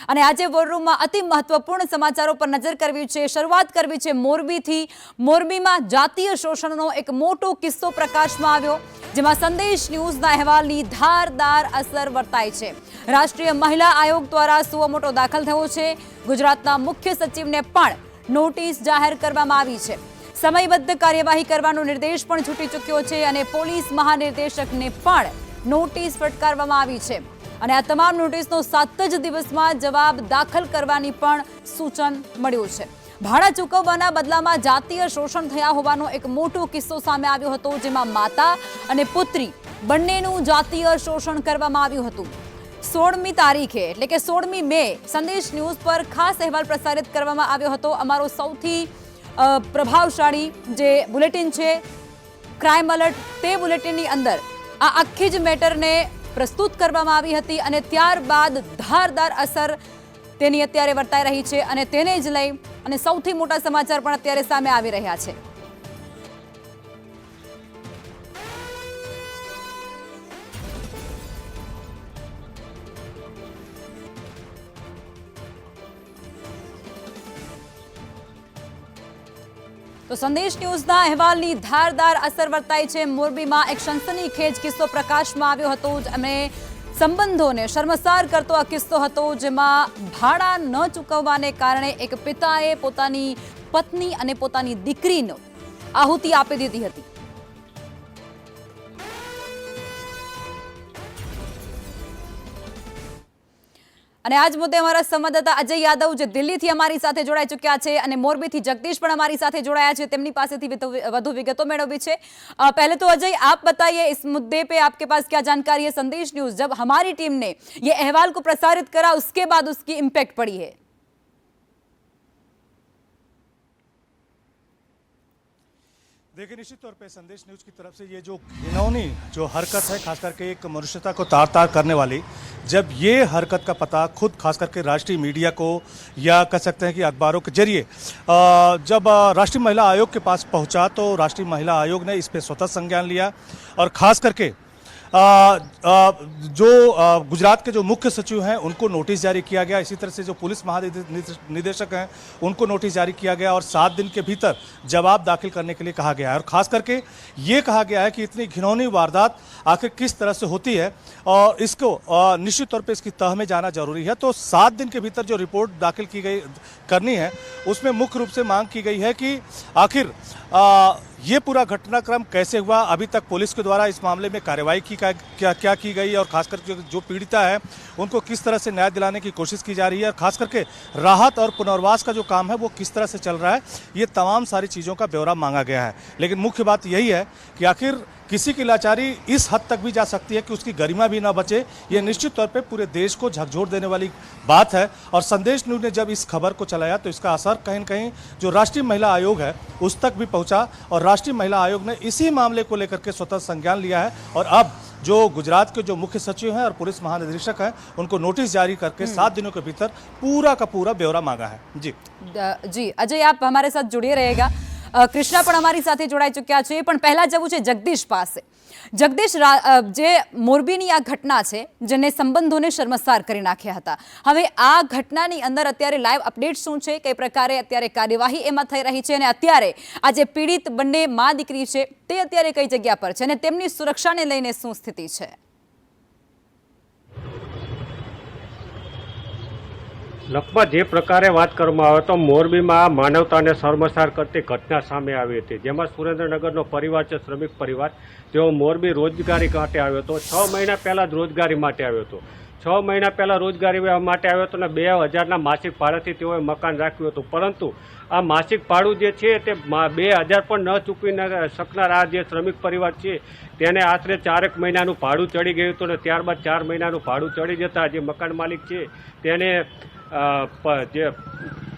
અને આજે વોર રૂમમાં અતિ મહત્વપૂર્ણ સમાચારો પર નજર કરવી છે। શરૂઆત કરવી છે મોરબીથી। મોરબીમાં જાતીય શોષણનો એક મોટો કિસ્સો પ્રકાશમાં આવ્યો, જેમાં સંદેશ ન્યૂઝના અહેવાલની ધારદાર અસર વર્તાય છે। રાષ્ટ્રીય મહિલા આયોગ દ્વારા સુઓ મોટો દાખલ થયો છે। ગુજરાતના મુખ્ય સચિવને પણ નોટિસ જાહેર કરવામાં આવી છે। સમયબદ્ધ કાર્યવાહી કરવાનો નિર્દેશ પણ છૂટી ચૂક્યો છે અને પોલીસ મહાનિર્દેશકને પણ નોટિસ ફટકારવામાં આવી છે અને આ તમામ નોટિસનો 7 જ દિવસમાં જવાબ દાખલ કરવાની પણ સૂચન મળ્યું છે। ભાડા ચૂકવવાના બદલામાં જાતીય શોષણ થયા હોવાનો એક મોટો કિસ્સો સામે આવ્યો હતો, જેમાં માતા અને પુત્રી બંનેનું જાતીય શોષણ કરવામાં આવ્યું હતું। 16મી તારીખે એટલે કે 16મી મે સંદેશ ન્યૂઝ પર ખાસ અહેવાલ પ્રસારિત કરવામાં આવ્યો હતો। અમારો સૌથી પ્રભાવશાળી જે બુલેટિન છે ક્રાઇમ એલર્ટ, તે બુલેટિનની અંદર આ આખી જ મેટરને પ્રસ્તુત કરવામાં આવી હતી અને ત્યારબાદ ધારદાર અસર તેની અત્યારે વર્તાઈ રહી છે અને તેને જ લઈ અને સૌથી મોટા સમાચાર પણ અત્યારે સામે આવી રહ્યા છે। તો સંદેશ ન્યૂઝના અહેવાલની ધારદાર અસર વર્તાઈ છે। મોરબીમાં એક સનસનીખેજ કિસ્સો પ્રકાશમાં આવ્યો હતો અને સંબંધોને શર્મસાર કરતો આ કિસ્સો હતો, જેમાં ભાડા ન ચૂકવવાને કારણે એક પિતાએ પોતાની પત્ની અને પોતાની દીકરીનો આહુતિ આપી દીધી હતી। અને આજ મુદ્દે અમારા સંવાદદાતા અજય યાદવ જે દિલ્હીથી અમારી સાથે જોડાઈ ચૂક્યા છે અને મોરબીથી जगदीश પણ અમારી સાથે जोड़ाया છે, તેમની પાસેથી વધુ વિગતો મેળવી છે। पहले तो अजय आप बताइए इस मुद्दे पे आपके पास क्या जानकारी है। संदेश न्यूज़ जब हमारी टीम ने ये अहवाल को प्रसारित करा उसके बाद उसकी इम्पैक्ट पड़ी है। देखिए, निश्चित तौर पे संदेश न्यूज की तरफ से ये जो घिनौनी जो हरकत है, खास करके एक मनुष्यता को तार तार करने वाली, जब ये हरकत का पता खुद खास करके राष्ट्रीय मीडिया को या कह सकते हैं कि अखबारों के जरिए जब राष्ट्रीय महिला आयोग के पास पहुंचा तो राष्ट्रीय महिला आयोग ने इस पर स्वतः संज्ञान लिया और खास करके जो गुजरात के जो मुख्य सचिव हैं उनको नोटिस जारी किया गया। इसी तरह से जो पुलिस महानिदेशक हैं उनको नोटिस जारी किया गया और 7 दिन के भीतर जवाब दाखिल करने के लिए कहा गया है। और ख़ास करके ये कहा गया है कि इतनी घिनौनी वारदात आखिर किस तरह से होती है और इसको निश्चित तौर पे इसकी तह में जाना जरूरी है। तो 7 दिन के भीतर जो रिपोर्ट दाखिल की गई करनी है, उसमें मुख्य रूप से मांग की गई है कि आखिर ये पूरा घटनाक्रम कैसे हुआ, अभी तक पुलिस के द्वारा इस मामले में कार्रवाई क्या की गई और खासकर जो पीड़िता है उनको किस तरह से न्याय दिलाने की कोशिश की जा रही है और खास करके राहत और पुनर्वास का जो काम है वो किस तरह से चल रहा है, ये तमाम सारी चीज़ों का ब्यौरा मांगा गया है। लेकिन मुख्य बात यही है कि आखिर किसी की लाचारी इस हद तक भी जा सकती है कि उसकी गरिमा भी ना बचे, ये निश्चित तौर पे पूरे देश को झकझोर देने वाली बात है। और संदेश न्यूज़ ने जब इस खबर को चलाया तो इसका असर कहीं न कहीं जो राष्ट्रीय महिला आयोग है उस तक भी पहुंचा और राष्ट्रीय महिला आयोग ने इसी मामले को लेकर के स्वतः संज्ञान लिया है और अब जो गुजरात के जो मुख्य सचिव हैं और पुलिस महानिदेशक हैं उनको नोटिस जारी करके 7 दिनों के भीतर पूरा का पूरा ब्यौरा मांगा है। जी अजय, आप हमारे साथ जुड़े रहेगा। कृष्णा पण અમારી સાથે જોડાઈ ચૂક્યા છે, પણ પહેલા જવું છે જગદીશ પાસે। જગદીશ, જે મોરબીની આ ઘટના છે જેને સંબંધોને શર્મસાર કરી નાખ્યા હતા, હવે આ ઘટનાની અંદર અત્યારે લાઈવ અપડેટ શું છે, કઈ પ્રકારે અત્યારે કાર્યવાહી એમાં થઈ રહી છે અને અત્યારે આ જે પીડિત બંને મા દીકરી છે તે અત્યારે કઈ જગ્યા પર છે અને તેમની સુરક્ષાને લઈને શું સ્થિતિ છે? લખમાં જે પ્રકારે વાત કરવામાં આવે તો મોરબીમાં માનવતાને શર્મસાર કરતી ઘટના સામે આવી હતી, જેમાં સુરેન્દ્રનગરનો પરિવાર છે શ્રમિક પરિવાર, તેઓ મોરબી રોજગારી માટે આવ્યો હતો। 6 મહિના પહેલાં જ રોજગારી માટે આવ્યો હતો। 6 મહિના પહેલાં રોજગારી માટે આવ્યો હતો અને 2000ના માસિક ભાડાથી તેઓએ મકાન રાખ્યું હતું, પરંતુ આ માસિક ભાડું જે છે તે 2000 પણ ન ચૂકવી શકનાર આ જે શ્રમિક પરિવાર છે તેને આશરે 4 મહિનાનું ભાડું ચડી ગયું હતું અને ત્યારબાદ 4 મહિનાનું ભાડું ચડી જતાં જે મકાન માલિક છે તેને જે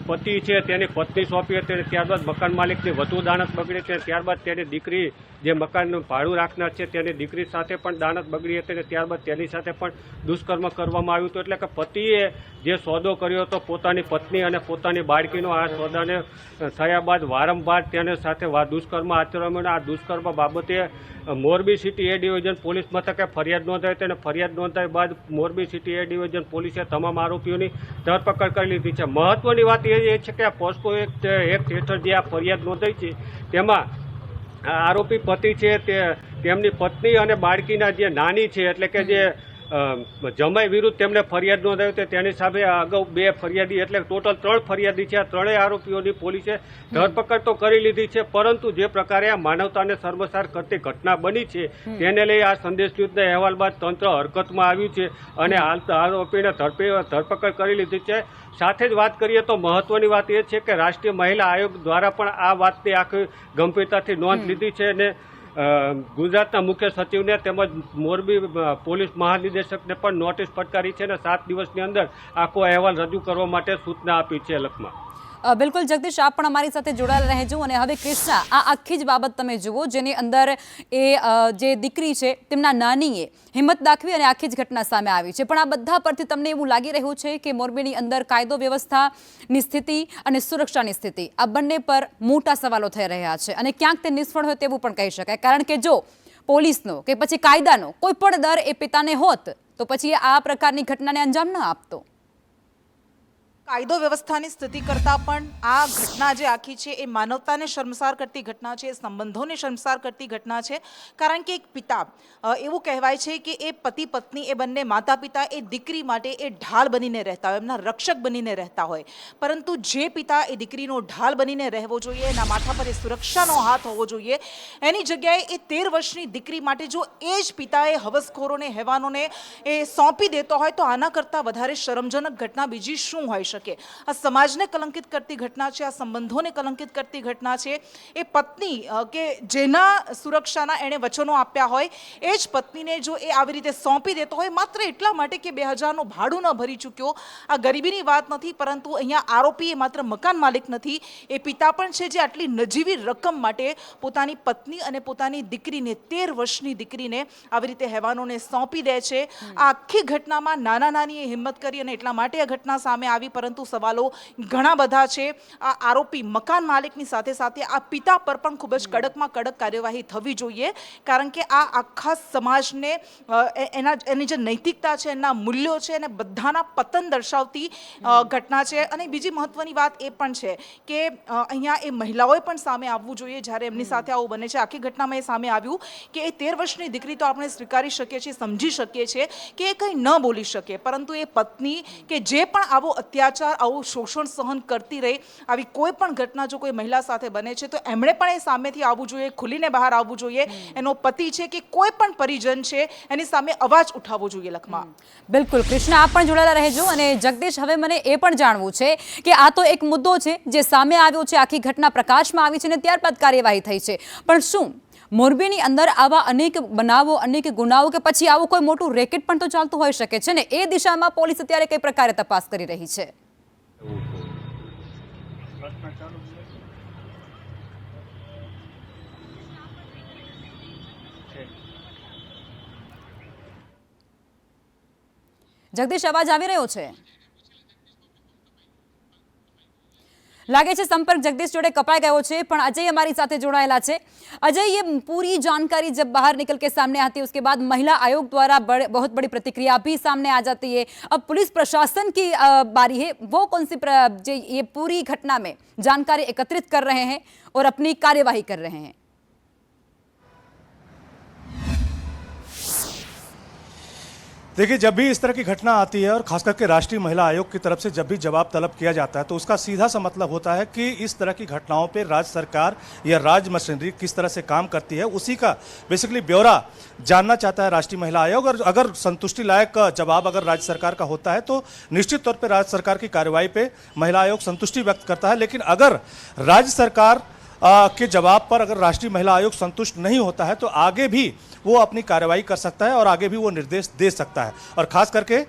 પતિ છે તેની પત્ની સોંપી હતી, ત્યારબાદ મકાન માલિકની વધુ દાનત બગડી હતી, ત્યારબાદ તેની દીકરી જે મકાનનું ભાડું રાખનાર છે તેની દીકરી સાથે પણ દાનત બગડી હતી, અને ત્યારબાદ તેની સાથે પણ દુષ્કર્મ કરવામાં આવ્યું હતું. એટલે કે પતિએ જે સોદો કર્યો હતો પોતાની પત્ની અને પોતાની બાળકીનો, આ સોદાને થયા બાદ વારંવાર તેની સાથે દુષ્કર્મ આચરવામાં, આ દુષ્કર્મ બાબતે મોરબી સિટી એ ડિવિઝન પોલીસ મથકે ફરિયાદ નોંધાઈ હતી, અને ફરિયાદ નોંધાઈ બાદ મોરબી સિટી એ ડિવિઝન પોલીસે તમામ આરોપીઓની ધરપકડ કરી લીધી છે. મહત્વની વાત એ છે કે આ પોસ્કો એક્ટ હેઠળ જે આ ફરિયાદ નોંધાઈ છે તેમાં આરોપી પતિ છે તેમની પત્ની અને બાળકીના જે નાની છે, એટલે કે જે જમાઈ વિરુદ્ધ તેમને ફરિયાદ નોંધાવી હતી, તેની સામે અગાઉ 2 ફરિયાદી એટલે ટોટલ 3 ફરિયાદી છે. આ ત્રણેય આરોપીઓની પોલીસે ધરપકડ તો કરી લીધી છે, પરંતુ જે પ્રકારે આ માનવતાને શર્મસાર કરતી ઘટના બની છે તેને લઈ આ સંદેશ ન્યૂઝના અહેવાલ બાદ તંત્ર હરકતમાં આવ્યું છે અને હાલ આરોપીને ધરપકડ કરી લીધી છે. સાથે જ વાત કરીએ તો મહત્વની વાત એ છે કે રાષ્ટ્રીય મહિલા આયોગ દ્વારા પણ આ વાતની આખી ગંભીરતાથી નોંધ લીધી છે, અને ગુજરાતના મુખ્ય સચિવને તેમજ મોરબી પોલીસ મહાનિદેશકને પણ નોટિસ ફટકારી છે, અને 7 દિવસની અંદર આખો અહેવાલ રજૂ કરવા માટે સૂચના આપી છે. લખમાં બિલકુલ જગદીશ, આપ પણ અમારી સાથે જોડાયેલા રહેજો. અને હવે કૃષ્ણા, આ આખી જ બાબત તમે જુઓ જેની અંદર એ જે દીકરી છે તેમના નાનીએ હિંમત દાખવી અને આખી જ ઘટના સામે આવી છે. પણ આ બધા પરથી તમને એવું લાગી રહ્યું છે કે મોરબીની અંદર કાયદો વ્યવસ્થાની સ્થિતિ અને સુરક્ષાની સ્થિતિ આ બંને પર મોટા સવાલો થઈ રહ્યા છે, અને ક્યાંક તે નિષ્ફળ હોય તેવું પણ કહી શકાય. કારણ કે જો પોલીસનો કે પછી કાયદાનો કોઈ પણ ડર એ પિતાને હોત તો પછી આ પ્રકારની ઘટનાને અંજામ ન આપતો. કાયદો વ્યવસ્થાની સ્થિતિ કરતાં પણ આ ઘટના જે આખી છે એ માનવતાને શર્મસાર કરતી ઘટના છે, સંબંધોને શર્મસાર કરતી ઘટના છે. કારણ કે એક પિતા, એવું કહેવાય છે કે એ પતિ પત્ની એ બંને માતા પિતા એ દીકરી માટે એ ઢાલ બનીને રહેતા હોય, એમના રક્ષક બનીને રહેતા હોય. પરંતુ જે પિતા એ દીકરીનો ઢાલ બનીને રહેવો જોઈએ, એના માથા પર એ સુરક્ષાનો હાથ હોવો જોઈએ, એની જગ્યાએ એ 13 વર્ષની દીકરી માટે જો એ જ પિતાએ હવસખોરોને, હેવાનોને એ સોંપી દેતો હોય તો આના કરતાં વધારે શરમજનક ઘટના બીજી શું હોય શકે? આ સમાજને કલંકિત કરતી ઘટના છે, આ સંબંધોને કલંકિત કરતી ઘટના છે. એ પત્ની કે જેના સુરક્ષાના એણે વચનો આપ્યા હોય એ જ પત્નીને જો એ આવી રીતે સોંપી દેતો હોય માત્ર એટલા માટે કે 2000નું ભાડું ન ભરી ચૂક્યો. આ ગરીબીની વાત નથી, પરંતુ અહીંયા આરોપી એ માત્ર મકાન માલિક નથી, એ પિતા પણ છે જે આટલી નજીવી રકમ માટે પોતાની પત્ની અને પોતાની દીકરીને, 13 વર્ષની દીકરીને આવી રીતે હેવાનોને સોંપી દે છે. આ આખી ઘટનામાં નાના નાનીએ હિંમત કરી અને એટલા માટે આ ઘટના સામે આવી, પરંતુ સવાલો ઘણા બધા છે. આ આરોપી મકાન માલિકની સાથે સાથે આ પિતા પર પણ ખૂબ જ કડકમાં કડક કાર્યવાહી થવી જોઈએ, કારણ કે આ આખા સમાજને એની જે નૈતિકતા છે, એના મૂલ્યો છે, અને બધાના પતન દર્શાવતી ઘટના છે. અને બીજી મહત્વની વાત એ પણ છે કે અહીંયા એ મહિલાઓએ પણ સામે આવવું જોઈએ જ્યારે એમની સાથે આવું બને છે. આખી ઘટનામાં એ સામે આવ્યું કે એ 13 વર્ષની દીકરી તો આપણે સ્વીકારી શકીએ છીએ, સમજી શકીએ છીએ કે એ કંઈ ન બોલી શકે, પરંતુ એ પત્ની કે જે પણ આવો અત્યાચાર, આવું શોષણ સહન કરતી રહી, આવી કોઈ પણ ઘટના જો કોઈ મહિલા સાથે બને છે તો એમણે પણ એ સામેથી આવવું જોઈએ, ખુલીને બહાર આવવું જોઈએ. એનો પતિ છે કે કોઈ પણ પરિજન છે એની સામે અવાજ ઉઠાવવો જોઈએ. લખમાં બિલકુલ કૃષ્ણા, આપ પણ જોડાયેલા રહેજો. અને જગદીશ, હવે મને એ પણ જાણવું છે કે આ તો એક મુદ્દો છે જે સામે આવ્યો છે, આખી ઘટના પ્રકાશમાં આવી છે અને ત્યારબાદ કાર્યવાહી થઈ છે, પણ શું મોરબીની અંદર આવા અનેક બનાવો, અનેક ગુનાઓ કે પછી આવું કોઈ મોટું રેકેટ પણ તો ચાલતું હોઈ શકે છે ને? એ દિશામાં પોલીસ અત્યારે કઈ પ્રકારે તપાસ કરી રહી છે? જગદીશ, અવાજ આવી રહ્યો છે? लागे છે संपर्क जगदीश जोड़े कपाई गयो છે, પણ अजय हमारी साथ जोड़ाયેલા છે। अजय, ये पूरी जानकारी जब बाहर निकल के सामने आती है उसके बाद महिला आयोग द्वारा बहुत बड़ी प्रतिक्रिया भी सामने आ जाती है। अब पुलिस प्रशासन की बारी है, वो कौन सी ये पूरी घटना में जानकारी एकत्रित कर रहे हैं और अपनी कार्यवाही कर रहे हैं। देखिए, जब भी इस तरह की घटना आती है और खास करके राष्ट्रीय महिला आयोग की तरफ से जब भी जवाब तलब किया जाता है तो उसका सीधा सा मतलब होता है कि इस तरह की घटनाओं पे राज्य सरकार या राज्य मशीनरी किस तरह से काम करती है, उसी का बेसिकली ब्यौरा जानना चाहता है राष्ट्रीय महिला आयोग। और अगर संतुष्टि लायक जवाब अगर राज्य सरकार का होता है तो निश्चित तौर पर राज्य सरकार की कार्रवाई पे महिला आयोग संतुष्टि व्यक्त करता है। लेकिन अगर राज्य सरकार के जवाब पर अगर राष्ट्रीय महिला आयोग संतुष्ट नहीं होता है तो आगे भी वो अपनी कार्रवाई कर सकता है और आगे भी वो निर्देश दे सकता है। और खास करके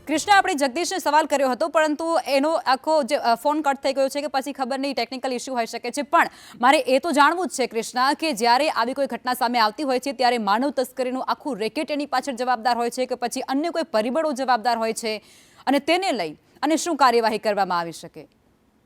કૃષ્ણ, આપણે જગદીશને સવાલ કર્યો હતો, પરંતુ એનો આખો જે ફોન કટ થઈ ગયો છે કે પછી ખબર નહીં, ટેકનિકલ ઇસ્યુ હોઈ શકે છે. પણ મારે એ તો જાણવું જ છે કૃષ્ણ કે જ્યારે આવી કોઈ ઘટના સામે આવતી હોય છે ત્યારે માનવ તસ્કરીનું આખું રેકેટ એની પાછળ જવાબદાર હોય છે કે પછી અન્ય કોઈ પરિબળો જવાબદાર હોય છે, અને તેને લઈ અને શું કાર્યવાહી કરવામાં આવી શકે?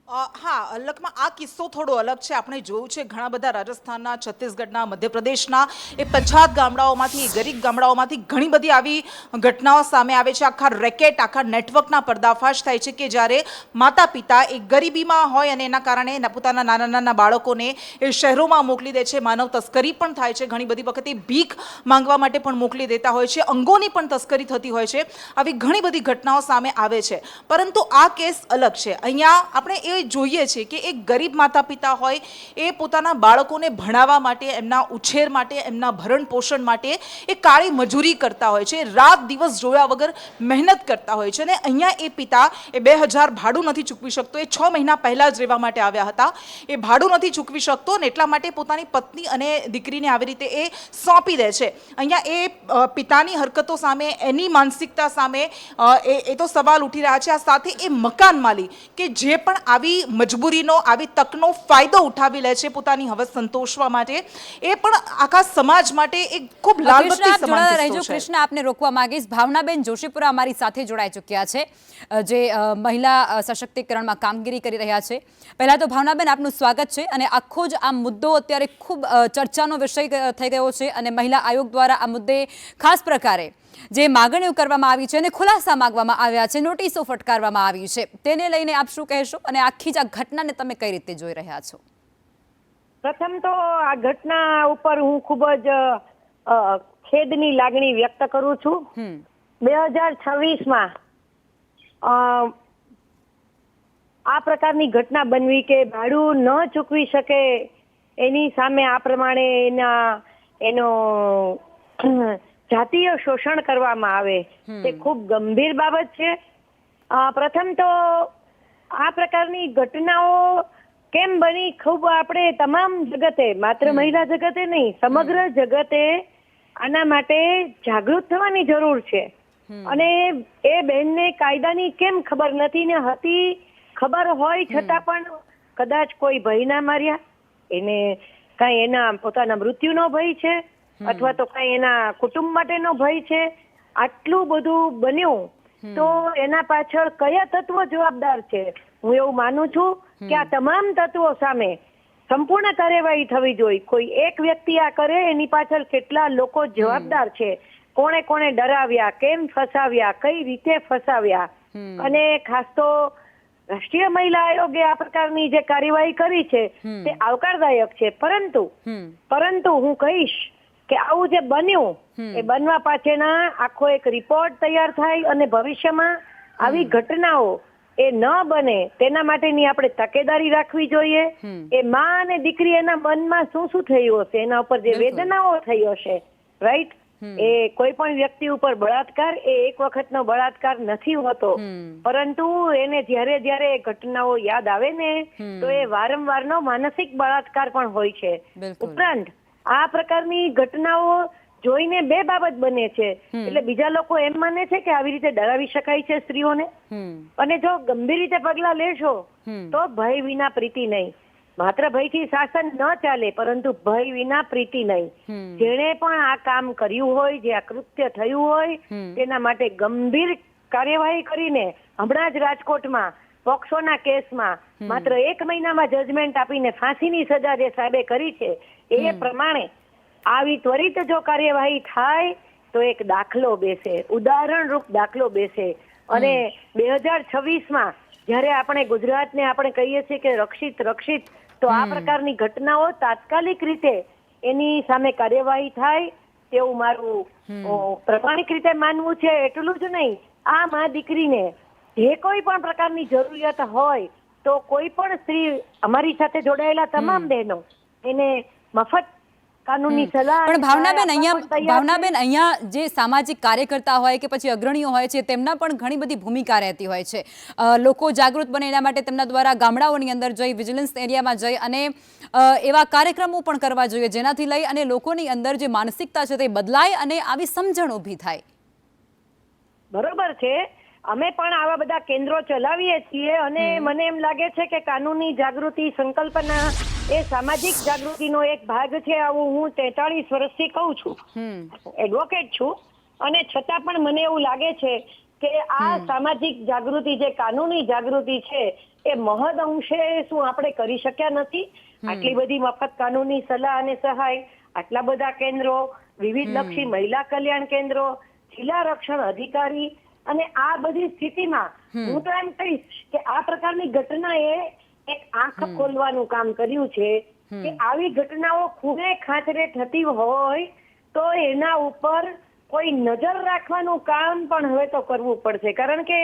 હા, અલગમાં આ કિસ્સો થોડો અલગ છે. આપણે જોયું છે ઘણા બધા રાજસ્થાનના, છત્તીસગઢના, મધ્યપ્રદેશના એ પછાત ગામડાઓમાંથી, ગરીબ ગામડાઓમાંથી ઘણી બધી આવી ઘટનાઓ સામે આવે છે. આખા રેકેટ, આખા નેટવર્કના પર્દાફાશ થાય છે કે જ્યારે માતા પિતા એ ગરીબીમાં હોય અને એના કારણે પોતાના નાના નાના બાળકોને એ શહેરોમાં મોકલી દે છે. માનવ તસ્કરી પણ થાય છે. ઘણી બધી વખતે ભીખ માંગવા માટે પણ મોકલી દેતા હોય છે. અંગોની પણ તસ્કરી થતી હોય છે. આવી ઘણી બધી ઘટનાઓ સામે આવે છે. પરંતુ આ કેસ અલગ છે. અહીંયા આપણે એ જોઈએ છે કે એક ગરીબ માતા પિતા હોય, એ પોતાના બાળકોને ભણાવવા માટે, એમના ઉછેર માટે, એમના ભરણ પોષણ માટે એ કાળી મજૂરી કરતા હોય છે, રાત દિવસ જોયા વગર મહેનત કરતા હોય છે. અને અહીંયા એ પિતા એ 2000 ભાડું નથી ચૂકવી શકતો. એ 6 મહિના પહેલા જ રહેવા માટે આવ્યા હતા. એ ભાડું નથી ચૂકવી શકતો અને એટલા માટે પોતાની પત્ની અને દીકરીને આવી રીતે એ સોંપી દે છે. અહીંયા એ પિતાની હરકતો સામે, એની માનસિકતા સામે એ તો સવાલ ઉઠી રહ્યા છે. આ સાથે એ મકાન માલિક કે જે પણ આવી મજબૂરીનો, આવી તકનો ફાયદો ઉઠાવી લે છે પોતાની હવસ સંતોષવા માટે, એ પણ આખા સમાજ માટે એક ખૂબ લાલબત્તી સમાન કિસ્સો છે. કૃષ્ણ, આપને રોકવા માંગીશ. ભાવનાબેન જોશીપુરા અમારી સાથે જોડાઈ ચૂક્યા છે, જે મહિલા સશક્તિકરણમાં કામગીરી કરી રહ્યા છે. પહેલા તો ભાવનાબેન, આપનું સ્વાગત છે. અને આખો જ આ મુદ્દો અત્યારે ખૂબ ચર્ચાનો વિષય થઈ ગયો છે અને મહિલા આયોગ દ્વારા આ મુદ્દે ખાસ પ્રકારે જે માગણીઓ કરવામાં આવી છે અને ખુલાસા માંગવામાં આવ્યા છે, નોટિસો ફટકારવામાં આવી છે, તેને લઈને આપ શું કહેશો અને આખી જ આ ઘટનાને તમે કઈ રીતે જોઈ રહ્યા છો? પ્રથમ તો આ ઘટના ઉપર હું ખૂબ જ ખેદની લાગણી વ્યક્ત કરું છું. 2026માં આ પ્રકારની ઘટના બનવી કે ભાડું ન ચૂકવી શકે, એની સામે આ પ્રમાણે એનો જાતીય શોષણ કરવામાં આવે, તે ખૂબ ગંભીર બાબત છે. પ્રથમ તો આ પ્રકારની ઘટનાઓ કેમ બની, ખૂબ આપણે તમામ જગતે, માત્ર મહિલા જગતે નહીં, સમગ્ર જગતે આના માટે જાગૃત થવાની જરૂર છે. અને એ બહેનને કાયદાની કેમ ખબર નથી ને હતી, ખબર હોય છતાં પણ કદાચ કોઈ ભય ના માર્યા, એને કાંઈ એના પોતાના મૃત્યુનો ભય છે અથવા તો કઈ એના કુટુંબ માટેનો ભય છે. આટલું બધું બન્યું તો એના પાછળ કયા તત્વો જવાબદાર છે? હું એવું માનું છું કે આ તમામ તત્વો સામે સંપૂર્ણ કાર્યવાહી થવી જોઈએ. કોઈ એક વ્યક્તિ આ કરે, એની પાછળ કેટલા લોકો જવાબદાર છે, કોણે કોણે ડરાવ્યા, કેમ ફસાવ્યા, કઈ રીતે ફસાવ્યા. અને ખાસ તો રાષ્ટ્રીય મહિલા આયોગે આ પ્રકારની જે કાર્યવાહી કરી છે તે આવકારદાયક છે. પરંતુ હું કહીશ કે આવું જે બન્યું, એ બનવા પાછળના આખો એક રિપોર્ટ તૈયાર થાય અને ભવિષ્યમાં આવી ઘટનાઓ એ ન બને તેના માટેની આપણે તકેદારી રાખવી જોઈએ. એ માં અને દીકરી, એના મનમાં શું શું થયું હશે, એના ઉપર જે વેદનાઓ થઈ હશે, રાઈટ? એ કોઈ પણ વ્યક્તિ ઉપર બળાત્કાર એ એક વખતનો બળાત્કાર નથી હોતો, પરંતુ એને જ્યારે જ્યારે ઘટનાઓ યાદ આવે ને તો એ વારંવારનો માનસિક બળાત્કાર પણ હોય છે. ઉપરાંત આ પ્રકારની ઘટનાઓ જોઈને બે બાબત બને છે. એટલે બીજા લોકો એમ માને છે કે આવી રીતે ડરાવી શકાય છે સ્ત્રીઓને, અને જો ગંભીર રીતે પગલા લેશો તો ભય વિના પ્રીતિ નહીં. માત્ર ભયથી શાસન ન ચાલે, પરંતુ ભય વિના પ્રીતિ નહીં. જેણે પણ આ કામ કર્યું હોય, જે આ કૃત્ય થયું હોય, તેના માટે ગંભીર કાર્યવાહી કરીને હમણાં જ રાજકોટમાં પોક્સોના કેસમાં માત્ર 1 મહિનામાં જજમેન્ટ આપીને ફાંસીની સજા જે સાહેબે કરી છે, એ પ્રમાણે આવી ત્વરિત જો કાર્યવાહી થાય તો એક દાખલો બેસે, ઉદાહરણરૂપ દાખલો બેસે. અને 2026માં જ્યારે આપણે ગુજરાતને આપણે કહીએ છીએ કે રક્ષિત, તો આ પ્રકારની ઘટનાઓ તાત્કાલિક રીતે એની સામે કાર્યવાહી થાય તેવું મારું પ્રમાણિક રીતે માનવું છે. એટલું જ નહીં, આ માં દીકરીને જે કોઈ પણ પ્રકારની જરૂરિયાત હોય તો કોઈ પણ સ્ત્રી, અમારી સાથે જોડાયેલા તમામ બહેનો, એને મફત કાનૂની સલાહ. પણ ભાવનાબેન, અહીંયા જે સામાજિક કાર્યકર્તા હોય કે પછી અગ્રણીઓ હોય છે, તેમના પણ ઘણી બધી ભૂમિકા રહેતી હોય છે. લોકો જાગૃત બને એના માટે તેમના દ્વારા ગામડાઓની અંદર જઈ, વિજિલન્સ એરિયામાં જઈ અને એવા કાર્યક્રમો પણ કરવા જોઈએ, જેનાથી લઈ અને લોકોની અંદર જે માનસિકતા છે તે બદલાય અને આવી સમજણ ઊભી થાય. બરોબર છે, અમે પણ આવા બધા કેન્દ્રો ચલાવીએ છીએ અને મને એમ લાગે છે કે કાનૂની જાગૃતિ સંકલ્પના એ સામાજિક જાગૃતિનો એક ભાગ છે. આવું હું 43 વર્ષથી કહું છું, એડવોકેટ છું, અને છતાં પણ મને એવું લાગે છે કે આ સામાજિક જાગૃતિ જે કાનૂની જાગૃતિ છે એ મહદ અંશે શું આપણે કરી શક્યા નથી? આટલી બધી મફત કાનૂની સલાહ અને સહાય, આટલા બધા કેન્દ્રો, વિવિધ લક્ષી મહિલા કલ્યાણ કેન્દ્રો, જિલ્લા રક્ષણ અધિકારી, અને આ બધી સ્થિતિમાં હું તો એમ કહીશ કે આ પ્રકારની ઘટનાએ એક આંખ ખોલવાનું કામ કર્યું છે કે આવી ઘટનાઓ ખૂણે ખાંચરે થતી હોય તો એના ઉપર કોઈ નજર રાખવાનું કામ પણ હવે તો કરવું પડશે, કારણ કે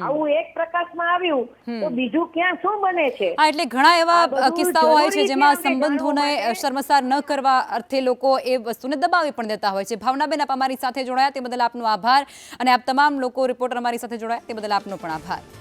આવું એક પ્રકાશમાં આવ્યું તો બીજું ક્યાં શું બને છે. હા, એટલે ઘણા આ એવા બધું કિસ્સાઓ હોય છે જરૂરી જેમાં છે આપણે સંબંધોને જાણવા માટે. શર્મસાર ન કરવા અર્થે લોકો એ વસ્તુને દબાવી પણ દેતા હોય છે. ભાવનાબેન, આપ અમારી સાથે જોડાયા તે બદલ આપનો આભાર, અને આપ તમામ લોકો રિપોર્ટર અમારી સાથે જોડાયા તે બદલ આપનો પણ આભાર.